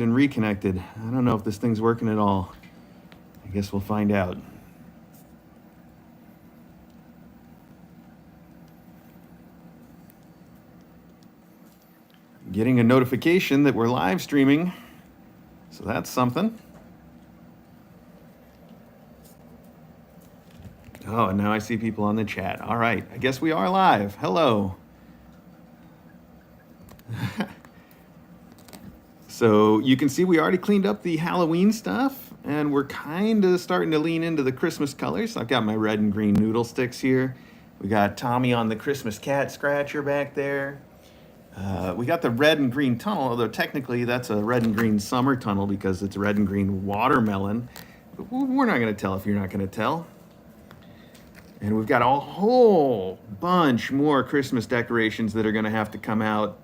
And reconnected. I don't know if this thing's working at all. I guess we'll find out. Getting a notification that we're live streaming, so that's something. Oh, and now I see people on the chat. All right, I guess we are live. Hello. So you can see we already cleaned up the Halloween stuff, and we're kind of starting to lean into the Christmas colors. I've got my red and green noodle sticks here. We got Tommy on the Christmas cat scratcher back there. We got the red and green tunnel, although technically that's a red and green summer tunnel because it's red and green watermelon. But we're not going to tell if you're not going to tell. And we've got a whole bunch more Christmas decorations that are going to have to come out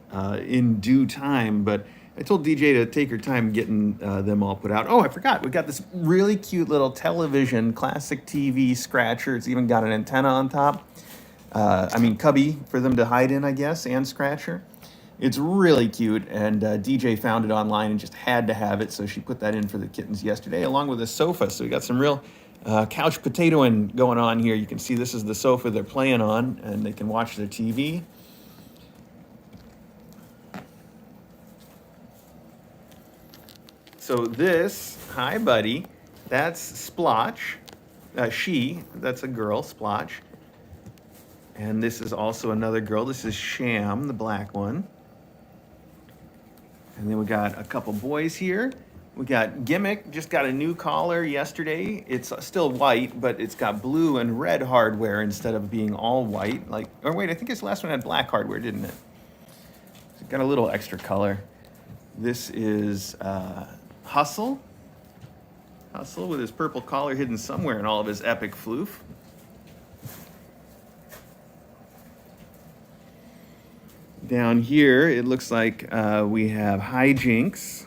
in due time. But I told DJ to take her time getting them all put out. Oh, I forgot. We got this really cute little television, classic TV scratcher. It's even got an antenna on top. Cubby for them to hide in, I guess, and scratcher. It's really cute, and DJ found it online and just had to have it, so she put that in for the kittens yesterday, along with a sofa. So we got some real couch potatoing going on here. You can see this is the sofa they're playing on, and they can watch their TV. So this, hi buddy, that's Splotch. That's a girl, Splotch. And this is also another girl. This is Sham, the black one. And then we got a couple boys here. We got Gimmick, just got a new collar yesterday. It's still white, but it's got blue and red hardware instead of being all white. Or wait, I think his last one had black hardware, didn't it? So it got a little extra color. This is Hustle. Hustle with his purple collar hidden somewhere in all of his epic floof. Down here, it looks like we have Hijinks.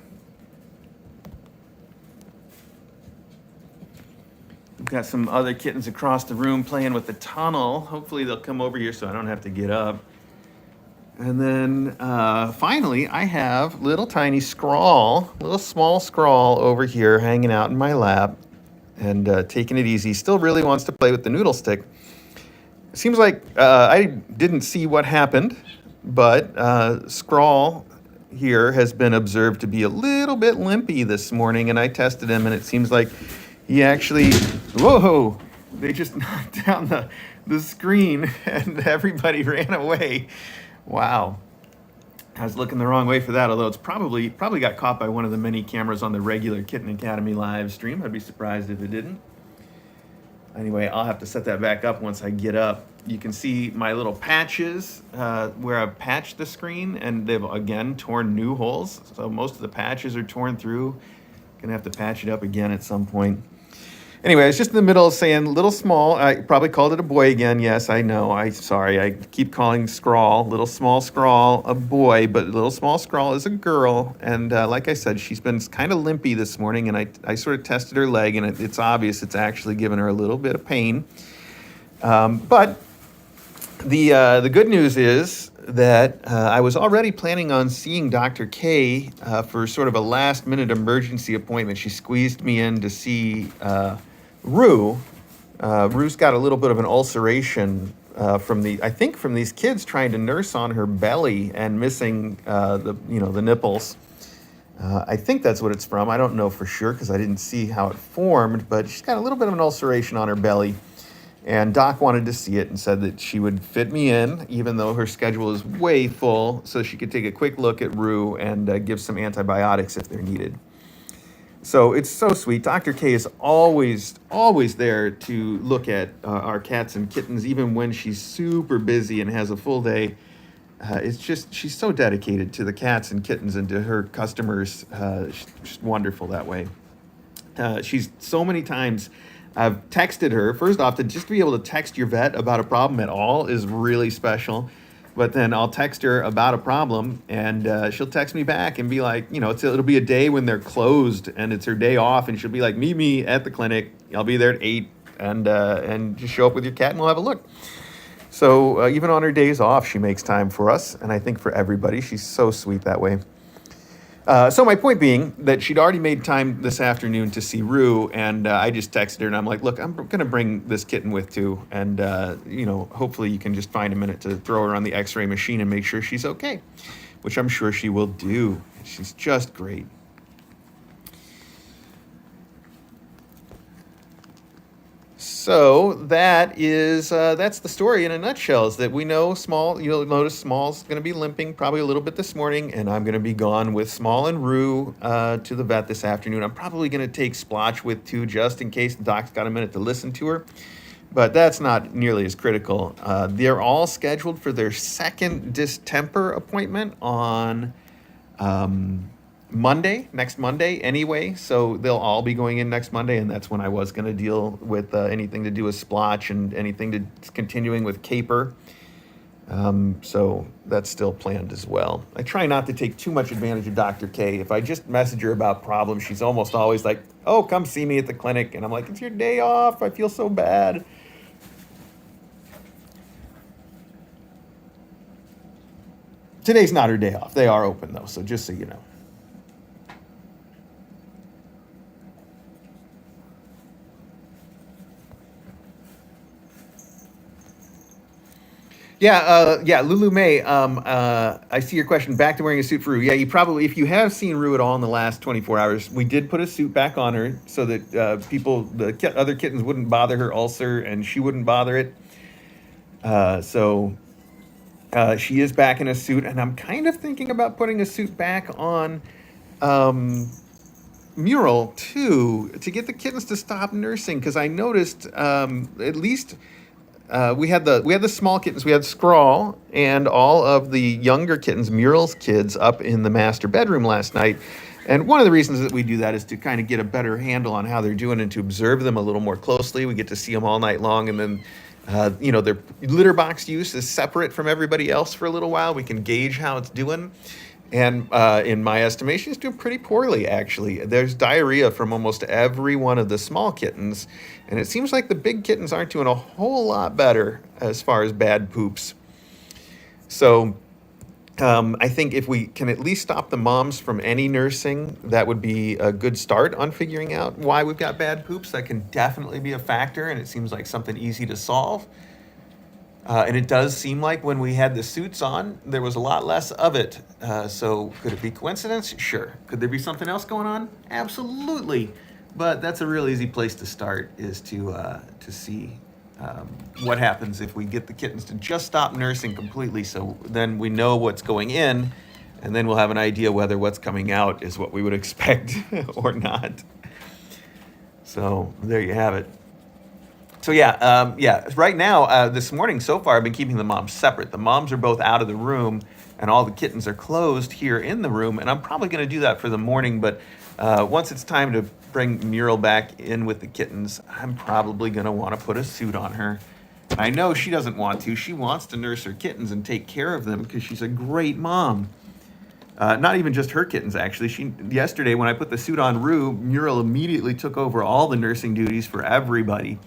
We've got some other kittens across the room playing with the tunnel. Hopefully they'll come over here so I don't have to get up. And then finally, I have little tiny Scrawl, little small Scrawl over here hanging out in my lap and taking it easy. Still really wants to play with the noodle stick. It seems like I didn't see what happened, but Scrawl here has been observed to be a little bit limpy this morning, and I tested him, and it seems like he actually, whoa, they just knocked down the screen, and everybody ran away. Wow. I was looking the wrong way for that, although it's probably got caught by one of the many cameras on the regular Kitten Academy live stream. I'd be surprised if it didn't. Anyway, I'll have to set that back up once I get up. You can see my little patches where I've patched the screen, and they've, again, torn new holes. So most of the patches are torn through. Gonna have to patch it up again at some point. Anyway, I was just in the middle of saying little small. I probably called it a boy again. Yes, I know. Sorry. I keep calling Scrawl, little small Scrawl, a boy, but little small Scrawl is a girl. And like I said, she's been kind of limpy this morning, and I sort of tested her leg, and it's obvious it's actually given her a little bit of pain. But the good news is that I was already planning on seeing Dr. K for sort of a last-minute emergency appointment. She squeezed me in to see Rue. Rue's got a little bit of an ulceration from these kids trying to nurse on her belly and missing the nipples. I think that's what it's from. I don't know for sure because I didn't see how it formed, but she's got a little bit of an ulceration on her belly. And Doc wanted to see it and said that she would fit me in, even though her schedule is way full, so she could take a quick look at Rue and give some antibiotics if they're needed. So it's so sweet. Dr. K is always there to look at our cats and kittens, even when she's super busy and has a full day. It's just, she's so dedicated to the cats and kittens and to her customers. She's wonderful that way. She's so many times I've texted her. First off, to be able to text your vet about a problem at all is really special. But then I'll text her about a problem, and she'll text me back and be like, it'll be a day when they're closed and it's her day off, and she'll be like, meet me at the clinic. I'll be there at 8, and just show up with your cat and we'll have a look. So even on her days off, she makes time for us, and I think for everybody, she's so sweet that way. So my point being that she'd already made time this afternoon to see Rue, and I just texted her, and I'm like, look, I'm going to bring this kitten with too, and hopefully you can just find a minute to throw her on the X-ray machine and make sure she's okay, which I'm sure she will do. She's just great. So that's the story in a nutshell. Is that we know Small. You'll notice Small's going to be limping probably a little bit this morning, and I'm going to be gone with Small and Rue to the vet this afternoon. I'm probably going to take Splotch with too, just in case the doc's got a minute to listen to her. But that's not nearly as critical. They're all scheduled for their second distemper appointment on next Monday anyway, so they'll all be going in next Monday, and that's when I was going to deal with anything to do with Splotch and anything to continuing with Caper. So that's still planned as well. I try not to take too much advantage of Dr. K. If I just message her about problems, she's almost always like, oh, come see me at the clinic. And I'm like, it's your day off. I feel so bad. Today's not her day off. They are open, though, so just so you know. Yeah, Lulu May. I see your question. Back to wearing a suit for Rue. Yeah, you probably, if you have seen Rue at all in the last 24 hours, we did put a suit back on her so that other kittens wouldn't bother her ulcer and she wouldn't bother it. So she is back in a suit, and I'm kind of thinking about putting a suit back on Mural too to get the kittens to stop nursing, because I noticed at least. We had the small kittens. We had Scrawl and all of the younger kittens, Mural's kids, up in the master bedroom last night. And one of the reasons that we do that is to kind of get a better handle on how they're doing and to observe them a little more closely. We get to see them all night long, and then their litter box use is separate from everybody else for a little while. We can gauge how it's doing. And in my estimation, it's doing pretty poorly, actually. There's diarrhea from almost every one of the small kittens, and it seems like the big kittens aren't doing a whole lot better as far as bad poops. So I think if we can at least stop the moms from any nursing, that would be a good start on figuring out why we've got bad poops. That can definitely be a factor, and it seems like something easy to solve. And it does seem like when we had the suits on, there was a lot less of it. So could it be coincidence? Sure. Could there be something else going on? Absolutely. But that's a real easy place to start, is to see what happens if we get the kittens to just stop nursing completely. So then we know what's going in, and then we'll have an idea whether what's coming out is what we would expect or not. So there you have it. So right now, this morning so far, I've been keeping the moms separate. The moms are both out of the room, and all the kittens are closed here in the room. And I'm probably going to do that for the morning, but once it's time to bring Mural back in with the kittens, I'm probably going to want to put a suit on her. And I know she doesn't want to. She wants to nurse her kittens and take care of them because she's a great mom. Not even just her kittens, actually. Yesterday, when I put the suit on Rue, Mural immediately took over all the nursing duties for everybody.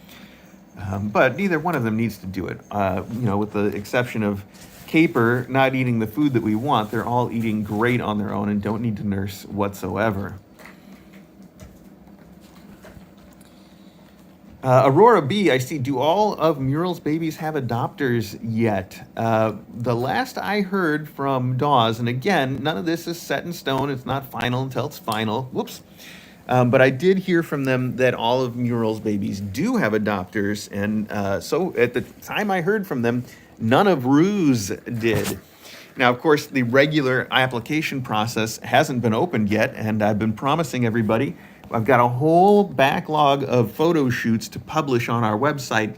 But neither one of them needs to do it. With the exception of Caper not eating the food that we want, they're all eating great on their own and don't need to nurse whatsoever. Aurora B, I see, do all of Mural's babies have adopters yet? The last I heard from Dawes, and again, none of this is set in stone. It's not final until it's final. Whoops. But I did hear from them that all of Mural's babies do have adopters. And so at the time I heard from them, none of Rue's did. Now, of course, the regular application process hasn't been opened yet. And I've been promising everybody, I've got a whole backlog of photo shoots to publish on our website.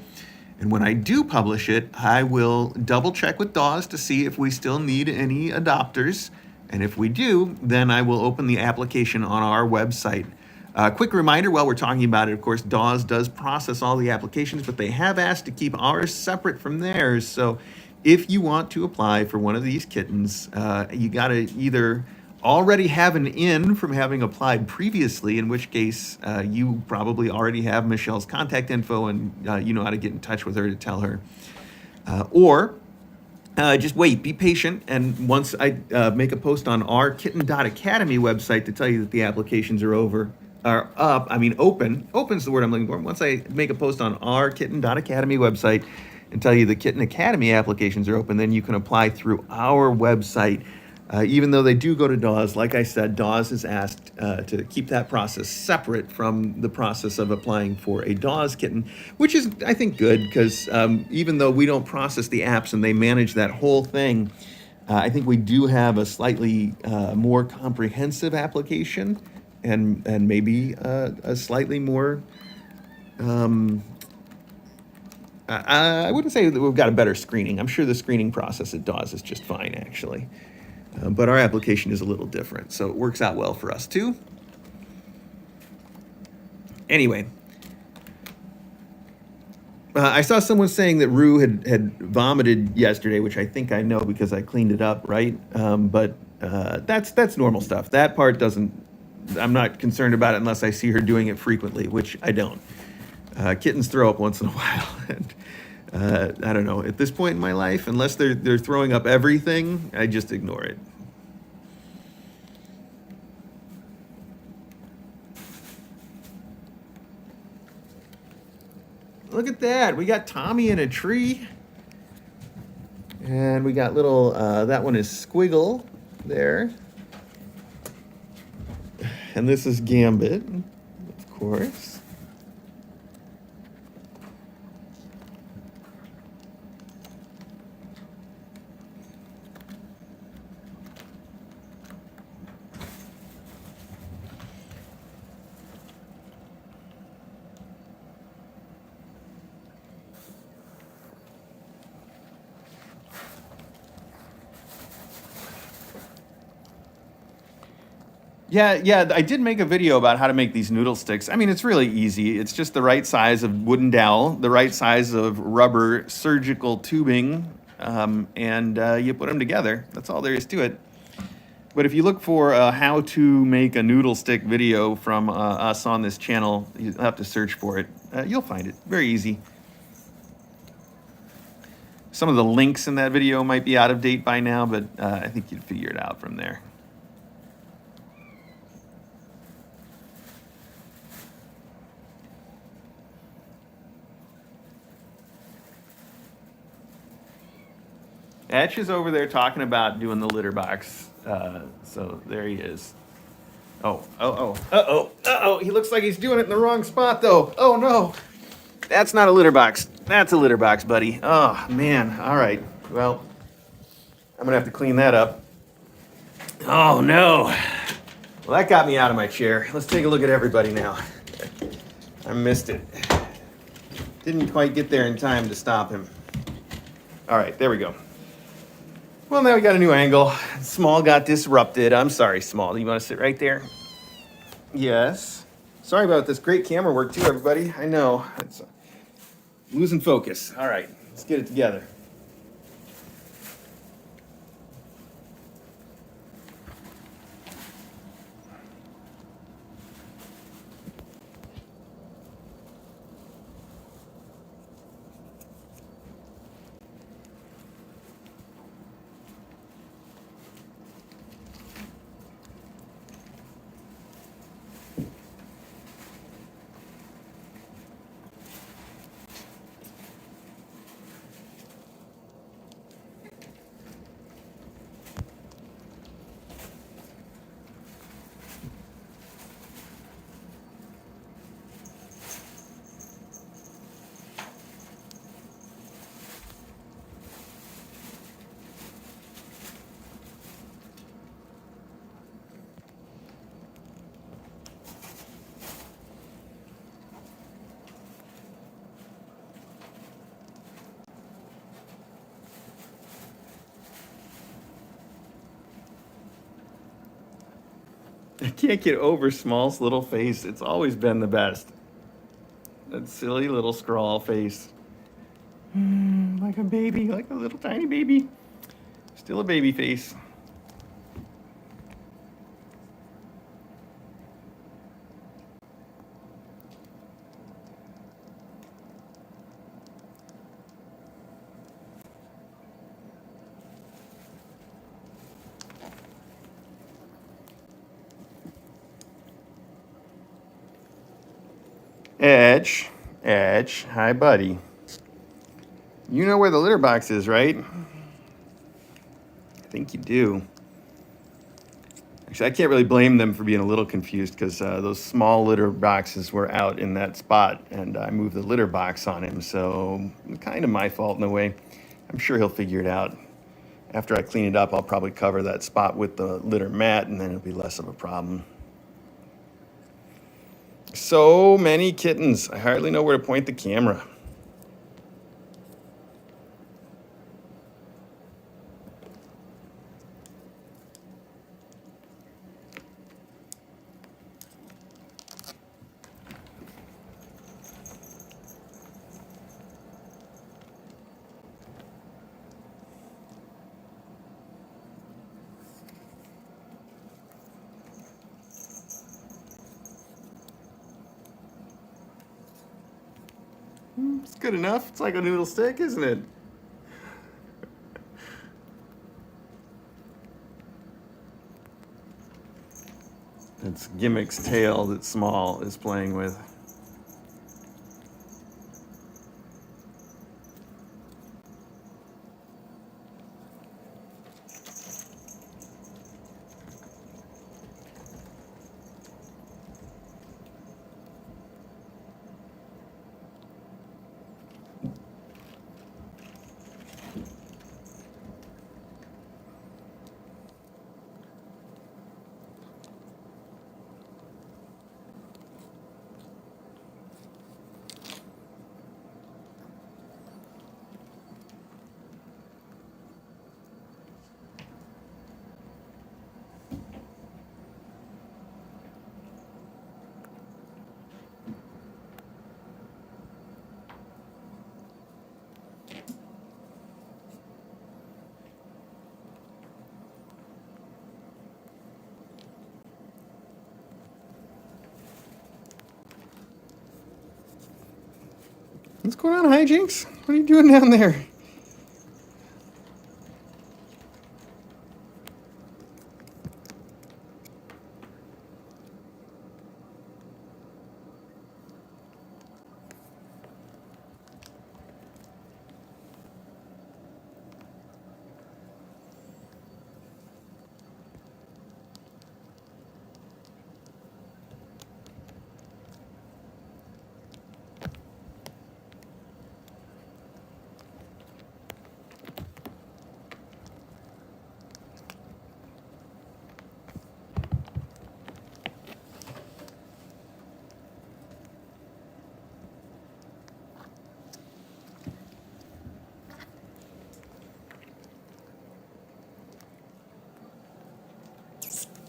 And when I do publish it, I will double check with Dawes to see if we still need any adopters. And if we do, then I will open the application on our website. Quick reminder while we're talking about it, of course, Dawes does process all the applications, but they have asked to keep ours separate from theirs. So if you want to apply for one of these kittens, you got to either already have an in from having applied previously, in which case you probably already have Michelle's contact info and you know how to get in touch with her to tell her. Or Just wait, be patient, and once I make a post on our Kitten.Academy website to tell you that the applications are up. I mean, open's the word I'm looking for. Once I make a post on our Kitten.Academy website and tell you the Kitten Academy applications are open, then you can apply through our website. Even though they do go to Dawes, like I said, Dawes is asked to keep that process separate from the process of applying for a Dawes kitten, which is, I think, good because even though we don't process the apps and they manage that whole thing, I think we do have a slightly more comprehensive application and maybe a slightly more. I wouldn't say that we've got a better screening. I'm sure the screening process at Dawes is just fine, actually. But our application is a little different, so it works out well for us too. Anyway, I saw someone saying that Rue had vomited yesterday, which I think I know because I cleaned it up, right? But that's normal stuff. That part doesn't. I'm not concerned about it unless I see her doing it frequently, which I don't. Kittens throw up once in a while, and I don't know. At this point in my life, unless they're throwing up everything, I just ignore it. Look at that. We got Tommy in a tree. And we got little, that one is Squiggle there. And this is Gambit, of course. Yeah, I did make a video about how to make these noodle sticks. I mean, it's really easy. It's just the right size of wooden dowel, the right size of rubber surgical tubing, and you put them together. That's all there is to it. But if you look for how to make a noodle stick video from us on this channel, you have to search for it. You'll find it. Very easy. Some of the links in that video might be out of date by now, but I think you'd figure it out from there. Etch is over there talking about doing the litter box. So there he is. Uh-oh. He looks like he's doing it in the wrong spot, though. Oh, no. That's not a litter box. That's a litter box, buddy. Oh, man. All right. Well, I'm going to have to clean that up. Oh, no. Well, that got me out of my chair. Let's take a look at everybody now. I missed it. Didn't quite get there in time to stop him. All right, there we go. Well, now we got a new angle. Small got disrupted. I'm sorry, Small. Do you want to sit right there? Yes. Sorry about this great camera work, too, everybody. I know. It's losing focus. All right, let's get it together. I can't get over Small's little face. It's always been the best. That silly little scrawl face. Like a baby, like a little tiny baby. Still a baby face. Edge, Edge, hi buddy. You know where the litter box is, right? I think you do. Actually, I can't really blame them for being a little confused because those small litter boxes were out in that spot and I moved the litter box on him. So kind of my fault in a way. I'm sure he'll figure it out. After I clean it up, I'll probably cover that spot with the litter mat and then it'll be less of a problem. So many kittens. I hardly know where to point the camera. It's good enough. It's like a noodle stick, isn't it? It's Gimmick's tail that Small is playing with. What's going on, Hijinks? What are you doing down there?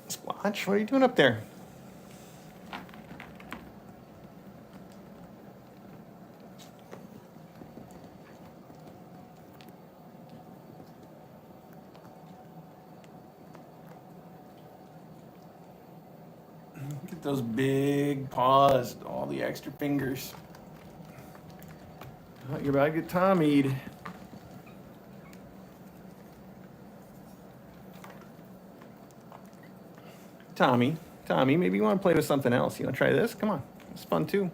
Squatch, what are you doing up there? Look at those big paws, all the extra fingers. Oh, you're about to get Tommy'd. Tommy, maybe you want to play with something else. You want to try this? Come on, it's fun too.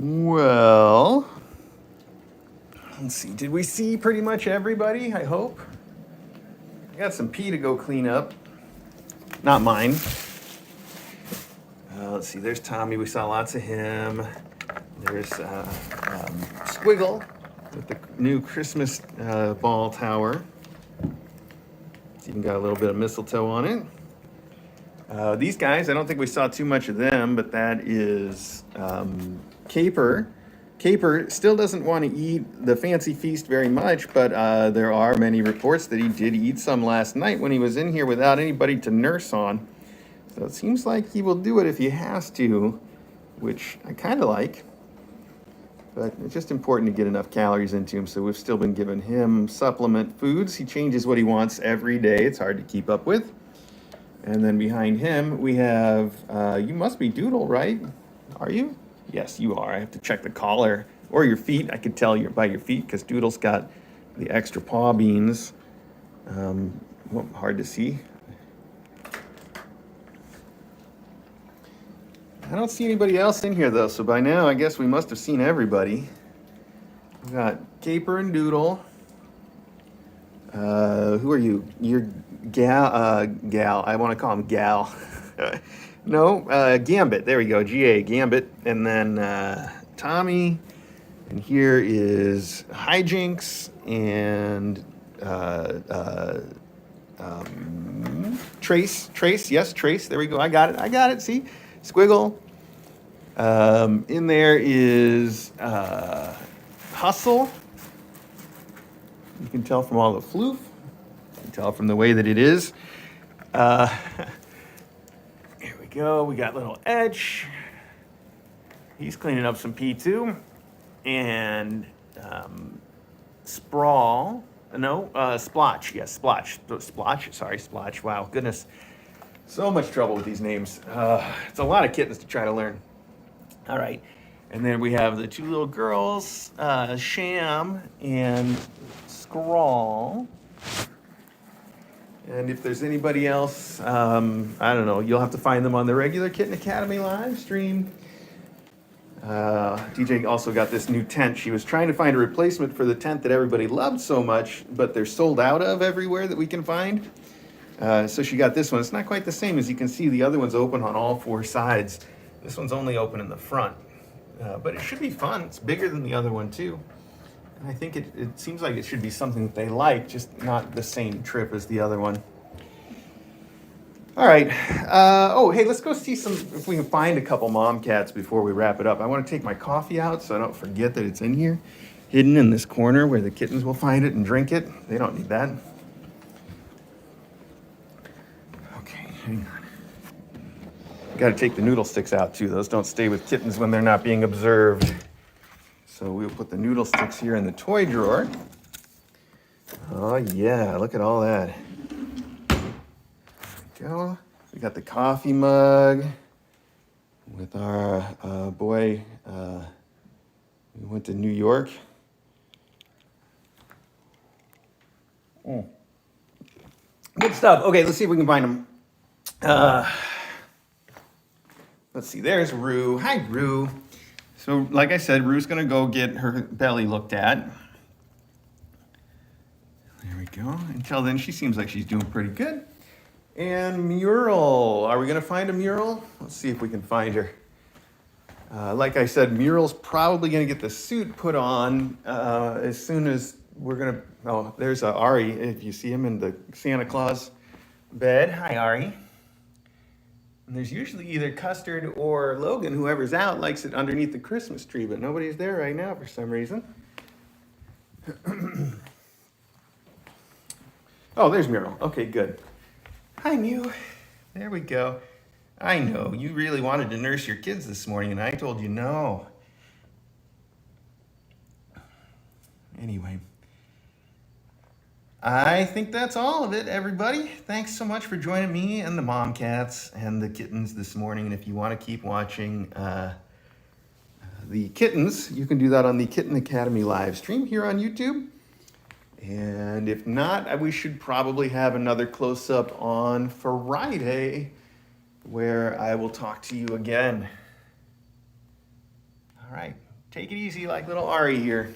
Well, let's see. Did we see pretty much everybody? I hope. I got some pee to go clean up. Not mine. Let's see. There's Tommy. We saw lots of him. There's Squiggle with the new Christmas ball tower. It's even got a little bit of mistletoe on it. These guys, I don't think we saw too much of them, but that is Caper. Caper still doesn't want to eat the fancy feast very much, but there are many reports that he did eat some last night when he was in here without anybody to nurse on. So it seems like he will do it if he has to, which I kind of like. But it's just important to get enough calories into him, so we've still been giving him supplement foods. He changes what he wants every day. It's hard to keep up with. And then behind him, we have, you must be Doodle, right? Are you? Yes, you are. I have to check the collar or your feet. I could tell by your feet because Doodle's got the extra paw beans. Well, hard to see. I don't see anybody else in here, though, so by now I guess we must have seen everybody. We got Caper and Doodle. Who are you? You're Gal. I want to call him Gal. No, Gambit. There we go. G.A. Gambit. And then Tommy. And here is Hijinks and Trace. Trace. Yes, Trace. There we go. I got it. See? Squiggle. In there is Hustle. You can tell from all the floof. You can tell from the way that it is. Here we go. We got little Edge. He's cleaning up some pee too. And Sprawl. No, Splotch. Yes, Splotch. Splotch. Sorry, Splotch. Wow, goodness. So much trouble with these names. It's a lot of kittens to try to learn. All right. And then we have the two little girls, Sham and Scrawl. And if there's anybody else, I don't know, you'll have to find them on the regular Kitten Academy live stream. DJ also got this new tent. She was trying to find a replacement for the tent that everybody loved so much, but they're sold out of everywhere that we can find. So she got this one. It's not quite the same. As you can see, the other one's open on all four sides. This one's only open in the front. But it should be fun. It's bigger than the other one, too. And I think it seems like it should be something that they like, just not the same trip as the other one. All right. Hey, let's go see if we can find a couple mom cats before we wrap it up. I want to take my coffee out so I don't forget that it's in here, hidden in this corner where the kittens will find it and drink it. They don't need that. Hang on. Got to take the noodle sticks out too. Those don't stay with kittens when they're not being observed. So we'll put the noodle sticks here in the toy drawer. Oh yeah, look at all that. There we go. We got the coffee mug with our boy. We went to New York. Good stuff. Okay, let's see if we can find them. Let's see, there's Rue. Hi, Rue. So, like I said, Rue's gonna go get her belly looked at. There we go. Until then, she seems like she's doing pretty good. And Mural. Are we gonna find a Mural? Let's see if we can find her. Like I said, Mural's probably gonna get the suit put on as soon as we're gonna, oh, there's Ari, if you see him in the Santa Claus bed. Hi, Ari. And there's usually either Custard or Logan, whoever's out, likes it underneath the Christmas tree, but nobody's there right now for some reason. Oh, there's Mural. Okay, good. Hi, Mew. There we go. I know, you really wanted to nurse your kids this morning, and I told you no. Anyway. I think that's all of it, everybody. Thanks so much for joining me and the mom cats and the kittens this morning. And if you want to keep watching the kittens, you can do that on the Kitten Academy live stream here on YouTube. And if not, we should probably have another close-up on Friday where I will talk to you again. All right. Take it easy like little Ari here.